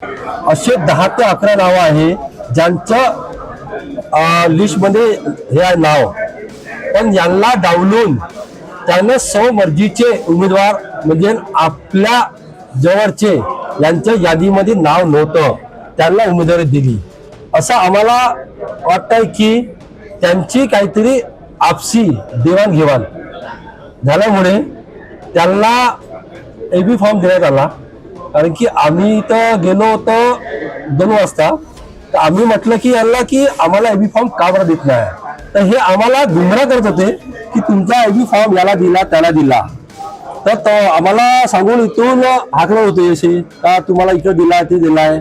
असे 10 ते 11 नाव आहे ज्यांचं लिस्टमध्ये हे आहे नाव, पण यांना डावलून त्यांना स्वमर्जीचे उमेदवार म्हणजे आपल्या जवळचे यांच्या यादीमध्ये नाव नव्हतं त्यांना उमेदवारी दिली। असं आम्हाला वाटतंय की त्यांची काहीतरी आपसी देवाणघेवाण झाल्यामुळे त्यांना एबी फॉर्म देण्यात आला। कारण की आम्ही इथं गेलो होतो 2 वाजता, तर आम्ही म्हटलं की यांना की आम्हाला एबी फॉर्म का बरं देत नाही, तर हे आम्हाला गुमराह करत होते की तुमचा एबी फॉर्म याला दिला त्याला दिला। तर आम्हाला सांगून इथून हाकलत होते असे का तुम्हाला इकडे दिलाय ते दिलाय,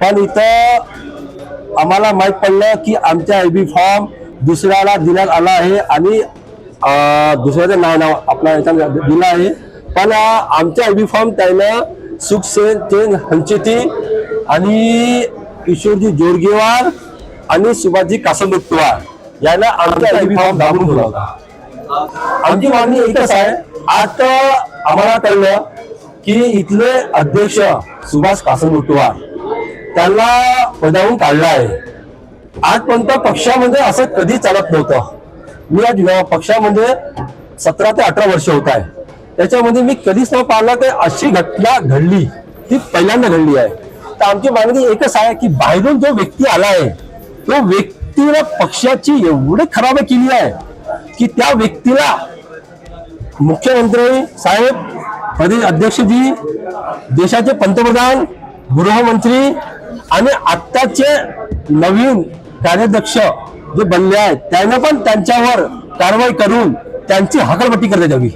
पण इथं आम्हाला माहीत पडलं की आमचा एबी फॉर्म दुसऱ्याला देण्यात आला आहे आणि दुसऱ्याचं नाव आपला याच्यात दिलं आहे। पण आमचा एबी फॉर्म त्यानं सुखसेन हंचिती आणि किशोरजी जोरगेवार आणि सुभाषजी कासंदुत्तवार यांना आमचा एबी फॉर्म दाबून ठेवला होता। आमची मागणी एकच आहे, आता आम्हाला कळलं की इथले अध्यक्ष सुभाष कासंदुत्तवार त्यांना पदावरून काढला आहे। आजपर्यंत पक्षामध्ये असं कधी चालत नव्हतं। मी आज पक्षामध्ये 17 ते 18 वर्ष होत आहे, त्याच्यामध्ये मी कधीच न पाहिलं की अशी घटना घडली, ती पहिल्यांदा घडली आहे। तर आमची मागणी एकच आहे की बाहेरून जो व्यक्ती आला आहे तो व्यक्तीला पक्षाची एवढी खराब केली आहे की त्या व्यक्तीला मुख्यमंत्री साहेब, प्रदेश अध्यक्षजी, देशाचे पंतप्रधान, गृहमंत्री आणि आत्ताचे नवीन कार्याध्यक्ष जे बनले आहेत त्यांना पण त्यांच्यावर कारवाई करून त्यांची हकालपट्टी करण्यात यावी।